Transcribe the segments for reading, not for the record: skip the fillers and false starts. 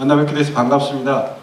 만나 뵙게 돼서 반갑습니다.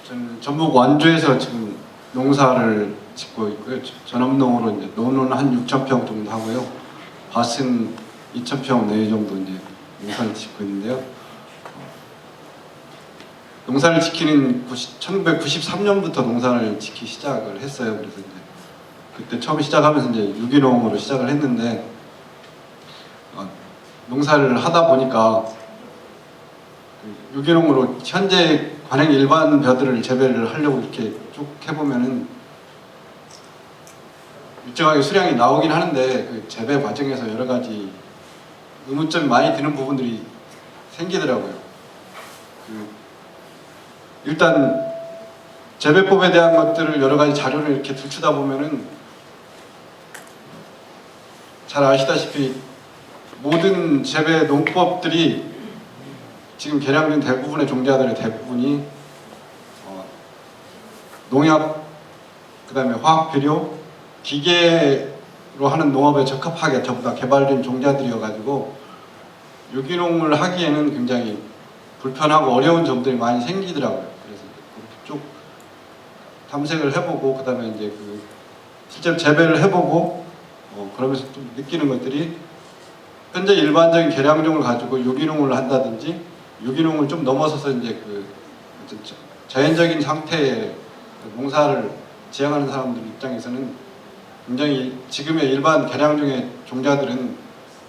저는 전북 완주에서 지금 농사를 짓고 있고요. 전업농으로 이제 논은 한 6,000평 정도 하고요. 밭은 2,000평 내외 정도 이제 농사를 짓고 있는데요. 농사를 짓기는 1993년부터 농사를 짓기 시작을 했어요. 그래서 이제 그때 처음 시작하면서 이제 유기농으로 시작을 했는데 농사를 하다 보니까 유기농으로 현재 관행 일반 벼들을 재배를 하려고 이렇게 쭉 해보면은 일정하게 수량이 나오긴 하는데 그 재배 과정에서 여러 가지 의문점이 많이 드는 부분들이 생기더라고요. 일단 재배법에 대한 것들을 여러 가지 자료를 이렇게 들추다 보면은 잘 아시다시피 모든 재배 농법들이 지금 개량된 대부분의 종자들의 대부분이 농약, 그 다음에 화학비료, 기계로 하는 농업에 적합하게 전부 다 개발된 종자들이어가지고 유기농을 하기에는 굉장히 불편하고 어려운 점들이 많이 생기더라고요. 그래서 쭉 탐색을 해보고 그 다음에 이제 실제로 재배를 해보고 그러면서 좀 느끼는 것들이 현재 일반적인 개량종을 가지고 유기농을 한다든지 유기농을 좀 넘어서서 이제 자연적인 상태의 농사를 지향하는 사람들 입장에서는 굉장히 지금의 일반 개량종의 종자들은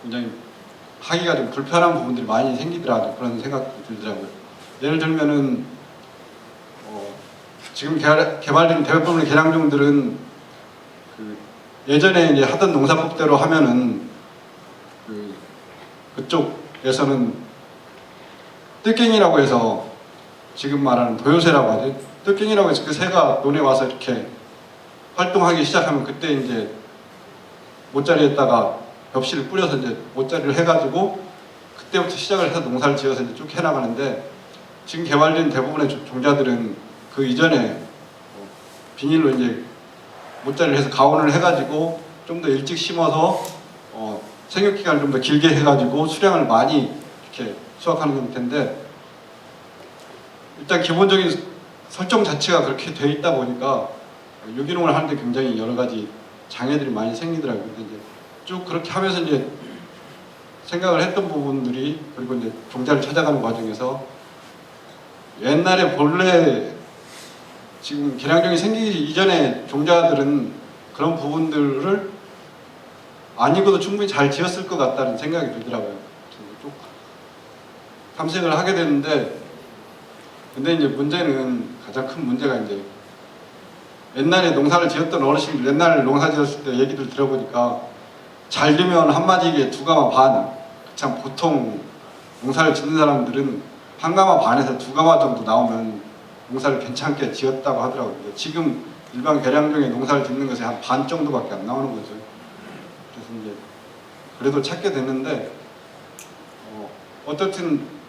굉장히 하기가 좀 불편한 부분들이 많이 생기더라고요. 그런 생각이 들더라고요. 예를 들면은 지금 개발된 대부분의 개량종들은 예전에 이제 하던 농사법대로 하면은 그쪽에서는 뜰갱이라고 해서 지금 말하는 도요새라고 하죠. 뜰갱이라고 해서 그 새가 논에 와서 이렇게 활동하기 시작하면 그때 이제 모짜리에다가 벽실을 뿌려서 이제 모짜리를 해가지고 그때부터 시작을 해서 농사를 지어서 이제 쭉 해나가는데 지금 개발된 대부분의 종자들은 그 이전에 비닐로 이제 모짜리를 해서 가온을 해가지고 좀 더 일찍 심어서 생육 기간을 좀 더 길게 해가지고 수량을 많이 이렇게 수확하는 형태인데 일단 기본적인 설정 자체가 그렇게 돼 있다 보니까 유기농을 하는데 굉장히 여러 가지 장애들이 많이 생기더라고요. 근데 이제 쭉 그렇게 하면서 이제 생각을 했던 부분들이 그리고 이제 종자를 찾아가는 과정에서 옛날에 본래 지금 개량종이 생기기 이전에 종자들은 그런 부분들을 안 익어도 충분히 잘 지었을 것 같다는 생각이 들더라고요. 쭉 탐색을 하게 되는데 근데 이제 문제는 가장 큰 문제가 이제 옛날에 농사를 지었던 어르신들 옛날 농사 지었을 때 얘기들 들어보니까 잘 되면 한 마디에 2가마 반 참 보통 농사를 짓는 사람들은 1가마 반에서 2가마 정도 나오면 농사를 괜찮게 지었다고 하더라고요. 지금 일반 개량종의 농사를 짓는 것이 한 반 정도밖에 안 나오는 거죠. 그래서 이제 그래도 찾게 됐는데 어떻든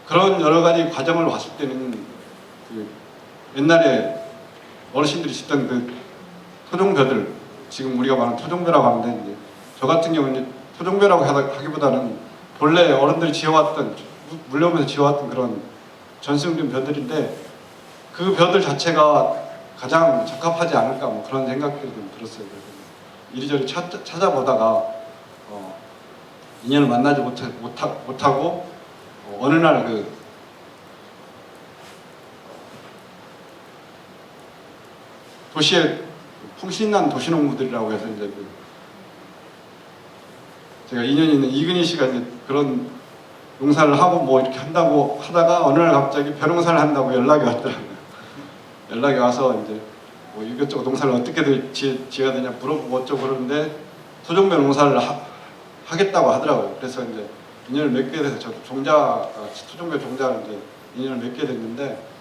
그런 여러 가지 과정을 봤을 때는 옛날에 어르신들이 짓던 그 토종벼들 지금 우리가 말하는 토종벼라고 하는데 이제 저 같은 경우는 토종벼라고 하기보다는 본래 어른들이 지어왔던 물려오면서 지어왔던 그런 전승된 벼들인데 그 벼들 자체가 가장 적합하지 않을까 뭐 그런 생각들이 좀 들었어요. 그래서 이리저리 찾아보다가 인연을 만나지 못하고 어느 날 도시에 풍신난 도시농부들이라고 해서 이제 제가 인연이 있는 이근희 씨가 이제 그런 농사를 하고 뭐 이렇게 한다고 하다가 어느 날 갑자기 벼농사를 한다고 연락이 왔더라고요. 연락이 와서 이제 뭐 이것저것 농사를 어떻게 지어야 되냐 물어보고 어쩌고 그러는데 토종벼 농사를 하겠다고 하더라고요. 그래서 이제 인연을 맺게 돼서 저도 토종벼 종자를 이제 인연을 맺게 됐는데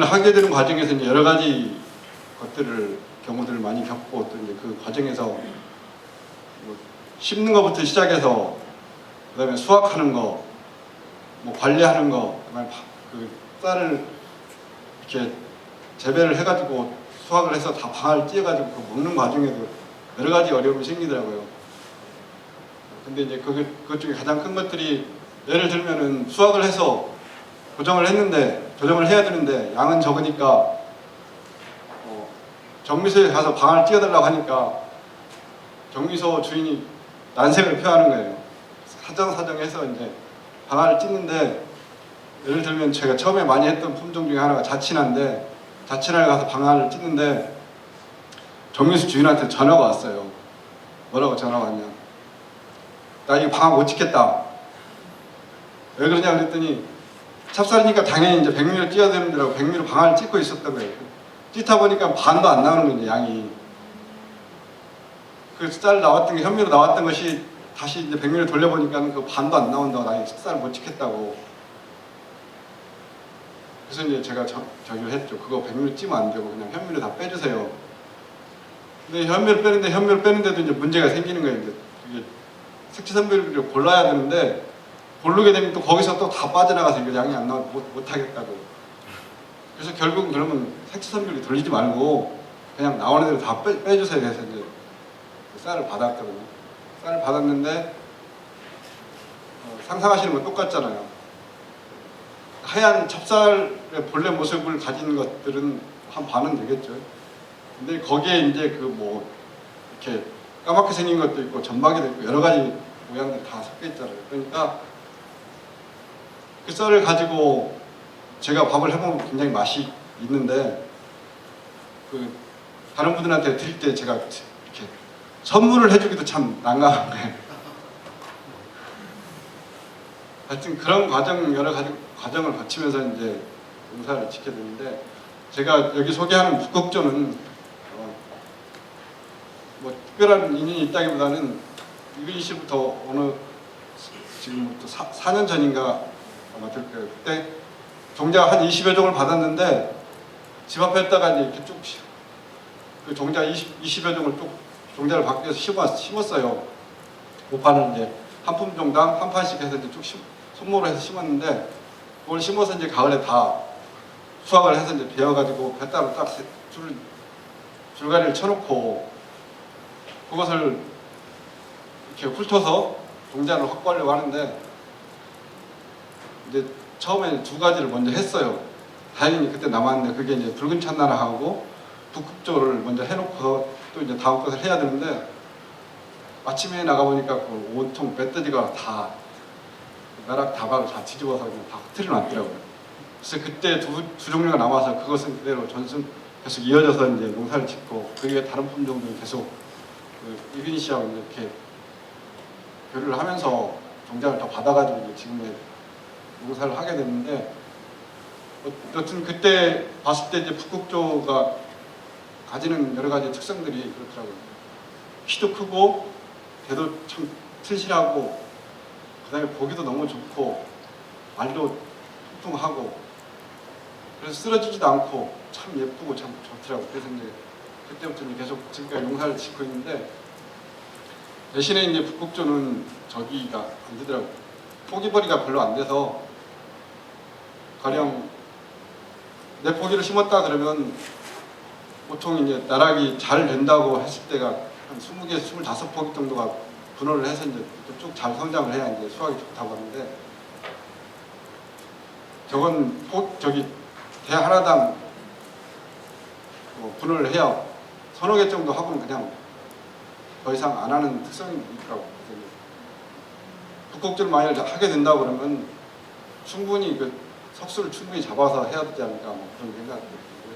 하게 되는 과정에서 이제 여러 가지 경우들을 많이 겪고 또 이제 그 과정에서 뭐 심는 것부터 시작해서 그다음에 수확하는 거, 뭐 관리하는 거, 그다음에 그 쌀을 이렇게 재배를 해가지고 수확을 해서 다 방아를 찧어가지고 먹는 과정에도 여러 가지 어려움이 생기더라고요. 근데 이제 그것 중에 가장 큰 것들이 예를 들면은 수확을 해서 조정을 해야 되는데 양은 적으니까 정미소에 가서 방을 띄워달라고 하니까 정미소 주인이 난색을 표하는 거예요. 사정사정해서 이제 방아를 찢는데, 예를 들면 제가 처음에 많이 했던 품종 중에 하나가 자친화인데, 자친화를 가서 방아를 찢는데 정미소 주인한테 전화가 왔어요. 뭐라고 전화가 왔냐, 나 이거 방아 못 찢겠다. 왜 그러냐 그랬더니 찹쌀이니까 당연히 이제 백미를 찢어야 되는데라고 백미로 방아를 찢고 있었던 거예요. 찢다 보니까 반도 안 나오는 거예요, 양이. 그 쌀 나왔던 게, 현미로 나왔던 것이 다시 이제 백미를 돌려보니까 그 반도 안 나온다고, 나 쌀을 못 찢겠다고. 그래서 이제 제가 저기를 했죠. 그거 백미를 찌면 안 되고 그냥 현미를 다 빼주세요. 근데 현미를 빼는데도 이제 문제가 생기는 거예요. 이제 그게 색치선별을 골라야 되는데, 고르게 되면 또 거기서 또 다 빠져나가서 이거 양이 안 나와 못 하겠다고. 그래서 결국은 그러면 색치선별이 돌리지 말고 그냥 나오는 대로 다 빼주세요 해서 이제 쌀을 받았거든요. 쌀을 받았는데 상상하시는 건 똑같잖아요. 하얀 찹쌀의 본래 모습을 가진 것들은 한 반은 되겠죠. 근데 거기에 이제 그 뭐 이렇게 까맣게 생긴 것도 있고 점박이도 있고 여러 가지 모양들이 다 섞여 있잖아요. 그러니까 그 쌀을 가지고 제가 밥을 해보면 굉장히 맛이 있는데, 그 다른 분들한테 드릴 때 제가 이렇게 선물을 해주기도 참 난감한 거예요. 하여튼 그런 여러 가지 과정을 거치면서 이제 농사를 짓게 되는데, 제가 여기 소개하는 북극조는 뭐 특별한 인연이 있다기보다는 이근희 씨부터 어느 지금부터 4년 전인가 아마 될 거예요. 그때 종자 한 20여 종을 받았는데 집 앞에다가 이렇게 쭉 그 종자 20여 종을 쭉 종자를 바뀌어서 심었어요. 모판을 이제 한 품종당 한 판씩 해서 이제 쭉 손모로 해서 심었는데, 그걸 심어서 이제 가을에 다 수확을 해서 이제 베어가지고 뱃따로 딱 줄가리를 쳐놓고 그것을 이렇게 훑어서 종자를 확보하려고 하는데, 이제 처음에 두 가지를 먼저 했어요. 다행히 그때 남았는데, 그게 이제 붉은 찬나라하고 북극조를 먼저 해놓고 또 이제 다음 것을 해야 되는데, 아침에 나가보니까 그 온통 멧돼지가 다 나락 다박을 다 뒤집어서 그냥 다 흐트려 놨더라고요. 그래서 그때 두 종류가 남아서 그것은 그대로 계속 이어져서 이제 농사를 짓고, 그 위에 다른 품종들 계속 그 이근희 씨하고 이렇게 교류를 하면서 종자를 더 받아가지고 이제 지금의 농사를 하게 됐는데, 여튼 그때 봤을 때 이제 북극조가 가지는 여러 가지 특성들이 그렇더라고요. 키도 크고 대도 참 튼실하고, 그다음에 보기도 너무 좋고 말도 통통하고, 그래서 쓰러지지도 않고 참 예쁘고 참 좋더라고요. 그래서 이제 그때부터 계속 지금까지 농사를 짓고 있는데, 대신에 이제 북극조는 저기가 안 되더라고요. 포기벌이가 별로 안 돼서, 가령 내 포기를 심었다 그러면 보통 이제 나락이 잘 된다고 했을 때가 한 20개, 25포기 정도가 분호를 해서 이제 쭉 잘 성장을 해야 이제 수확이 좋다고 하는데, 저건 저기 대 하나당 분호를 해야 서너 개 정도 하고는 그냥 더 이상 안 하는 특성이 있더라고요. 북극조를 만약 하게 된다고 그러면 충분히 그 석수를 충분히 잡아서 해야 되지 않을까, 뭐 그런 생각이 들고요.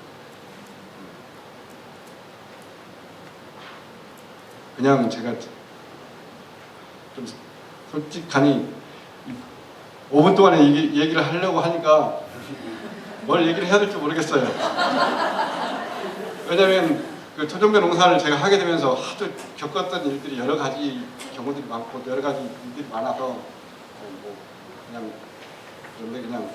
그냥 제가 좀 솔직하니 5분 동안에 얘기를 하려고 하니까 뭘 얘기를 해야 될지 모르겠어요. 왜냐하면 그 토종배 농사를 제가 하게 되면서 하도 겪었던 일들이 여러 가지 경우들이 많고 여러 가지 일들이 많아서 뭐 그냥 그런데 그냥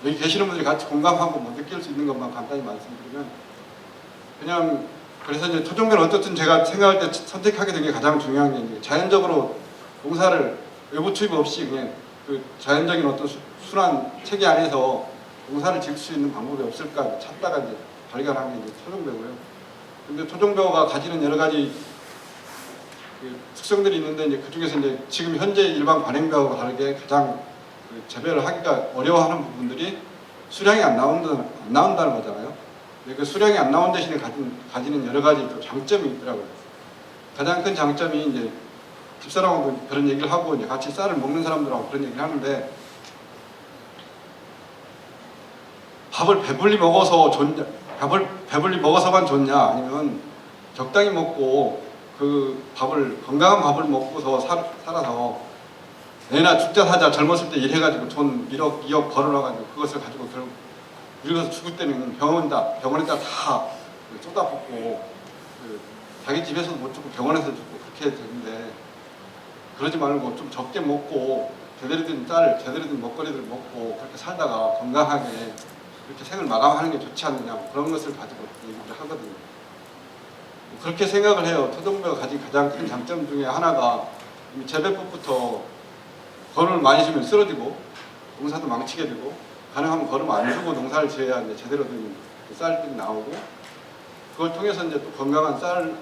여기 계시는 분들이 같이 공감하고 뭐 느낄 수 있는 것만 간단히 말씀드리면, 그냥 그래서 이제 토종배는 어떻든 제가 생각할 때 선택하게 된 게 가장 중요한 게, 이제 자연적으로 농사를 외부 투입 없이 그냥 그 자연적인 어떤 순환 체계 안에서 농사를 지을 수 있는 방법이 없을까 찾다가 이제 발견한 게 이제 토종배고요. 근데 토종배가 가지는 여러 가지 그 특성들이 있는데 이제 그 중에서 이제 지금 현재 일반 관행병하고 다르게 가장 그 재배를 하기가 어려워하는 부분들이 수량이 안 나온다는 거잖아요. 근데 그 수량이 안 나온 대신에 가지는 여러 가지 또 장점이 있더라고요. 가장 큰 장점이 이제 집사람하고 그런 얘기를 하고 이제 같이 쌀을 먹는 사람들하고 그런 얘기를 하는데, 밥을 배불리 먹어서만 좋냐, 아니면 적당히 먹고 그 밥을 건강한 밥을 먹고서 살아서 내나 죽자 사자 젊었을 때 일해가지고 돈 1억 2억 벌어놔가지고 그것을 가지고 결국 늙어서 죽을 때는 병원에다 다 쏟아붓고 자기 집에서도 못 죽고 병원에서 죽고 그렇게 되는데, 그러지 말고 좀 적게 먹고 제대로 된 쌀, 제대로 된 먹거리들을 먹고 그렇게 살다가 건강하게 그렇게 생을 마감하는 게 좋지 않느냐, 그런 것을 가지고 얘기를 하거든요. 그렇게 생각을 해요. 토종묘가 가진 가장 큰 장점 중에 하나가 재배법부터 거름을 많이 주면 쓰러지고 농사도 망치게 되고, 가능하면 거름 안 주고 농사를 지어야 이제 제대로 된 쌀들이 나오고, 그걸 통해서 이제 또 건강한 쌀을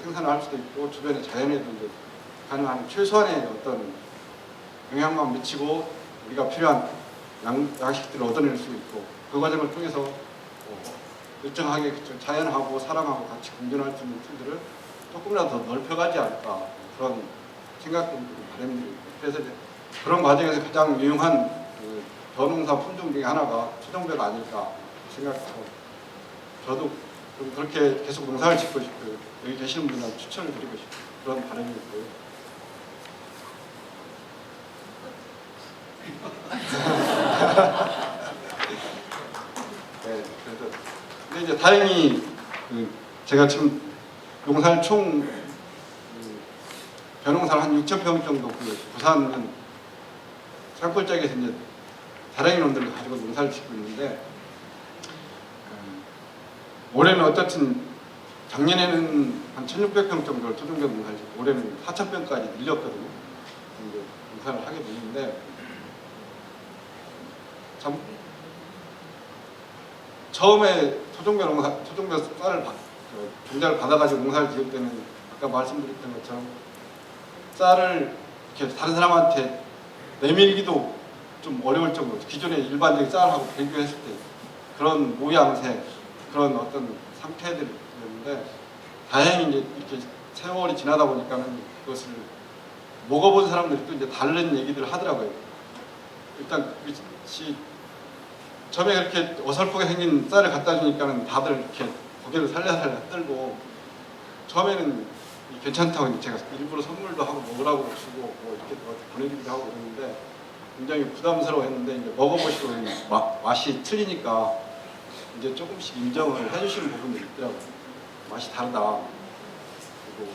생산할 수도 있고, 주변의 자연에도 이제 가능한 최소한의 어떤 영향만 미치고 우리가 필요한 양식들을 얻어낼 수 있고, 그 과정을 통해서 일정하게 자연하고 사람하고 같이 공존할 수 있는 틀들을 조금이라도 더 넓혀가지 않을까, 그런 생각들이 바람들이 있고, 그래서 이제 그런 과정에서 가장 유용한 그 벼농사 품종 중에 하나가 토종벼가 아닐까 생각하고, 저도 좀 그렇게 계속 농사를 짓고 싶고요. 여기 계시는 분들한테 추천을 드리고 싶고 그런 바람이 있고요. 네, 그래서 근데 이제 다행히 제가 지금 농사를 총 벼농사를 한 6,000평 정도 부산은 산골짜기에서 이제 다랭이 놈들을 가지고 농사를 짓고 있는데, 올해는 어떻든 작년에는 한 1,600평 정도를 토종벼 농사를 짓고 올해는 4,000평까지 늘렸거든요. 이제 농사를 하게 됐는데, 참 처음에 토종벼 쌀을 종자를 받아가지고 농사를 지을 때는 아까 말씀드렸던 것처럼 쌀을 이렇게 다른 사람한테 내밀기도 좀 어려울 정도로, 기존의 일반적인 쌀하고 비교했을 때 그런 모양새, 그런 어떤 상태들이었는데, 다행히 이제 이렇게 세월이 지나다 보니까는 그것을 먹어본 사람들이 또 이제 다른 얘기들을 하더라고요. 일단 처음에 그렇게 어설프게 생긴 쌀을 갖다 주니까는 다들 이렇게 고개를 살려살려 떨고, 처음에는 괜찮다고 제가 일부러 선물도 하고 먹으라고 주고 뭐 이렇게 보내주기도 하고 그랬는데, 굉장히 부담스러워했는데, 이제 먹어보시고 맛이 틀리니까 이제 조금씩 인정을 해주시는 부분들이 있더라고요. 맛이 다르다, 그리고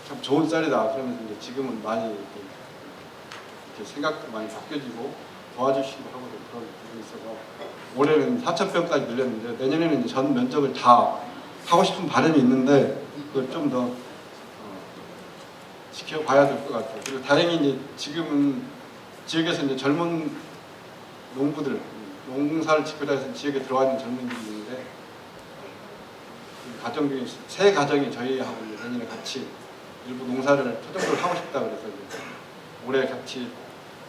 참 좋은 쌀이다, 그러면서 이제 지금은 많이 이렇게 생각도 많이 바뀌어지고 도와주시기도 하고 그런 부분이 있어서 올해는 4,000평까지 늘렸는데, 내년에는 이제 전 면적을 다 하고 싶은 바람이 있는데 그걸 좀 더 지켜봐야 될 것 같아요. 그리고 다행히 이제 지금은 지역에서 이제 젊은 농부들, 농사를 짓고자 해서 지역에 들어와 있는 젊은이들이 있는데, 그 가정 중에 세 가정이 저희하고 내년에 같이 일부 농사를 토종을 하고 싶다 그래서 이제 올해 같이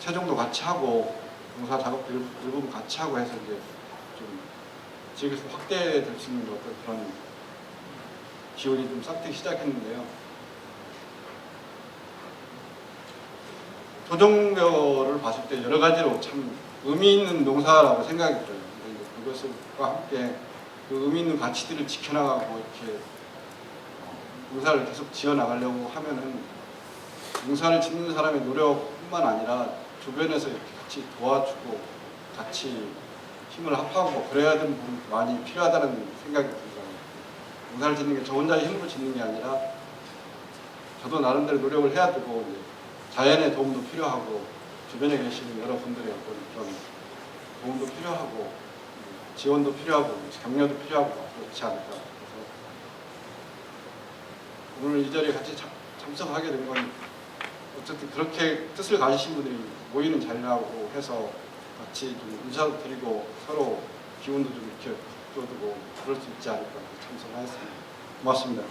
최종도 같이 하고 농사 작업도 일부분 같이 하고 해서 이제 좀 지역에서 확대될 수 있는 어떤 그런 기운이 좀 싹트기 시작했는데요. 토종벼를 봤을 때 여러 가지로 참 의미 있는 농사라고 생각이 들어요. 그것과 함께 그 의미 있는 가치들을 지켜나가고 이렇게 농사를 계속 지어나가려고 하면은, 농사를 짓는 사람의 노력뿐만 아니라 주변에서 이렇게 같이 도와주고 같이 힘을 합하고 그래야 되는 부분이 많이 필요하다는 생각이 들어요. 농사를 짓는 게 저 혼자의 힘으로 짓는 게 아니라 저도 나름대로 노력을 해야 되고, 이제 자연의 도움도 필요하고 주변에 계시는 여러분들의 어떤 그런 도움도 필요하고 지원도 필요하고 격려도 필요하고 그렇지 않을까. 그래서 오늘 이 자리에 같이 참석하게 된 건 어쨌든 그렇게 뜻을 가지신 분들이 모이는 자리라고 해서 같이 좀 인사도 드리고 서로 기운도 좀 이렇게 불어두고 그럴 수 있지 않을까 참석하였습니다. 고맙습니다.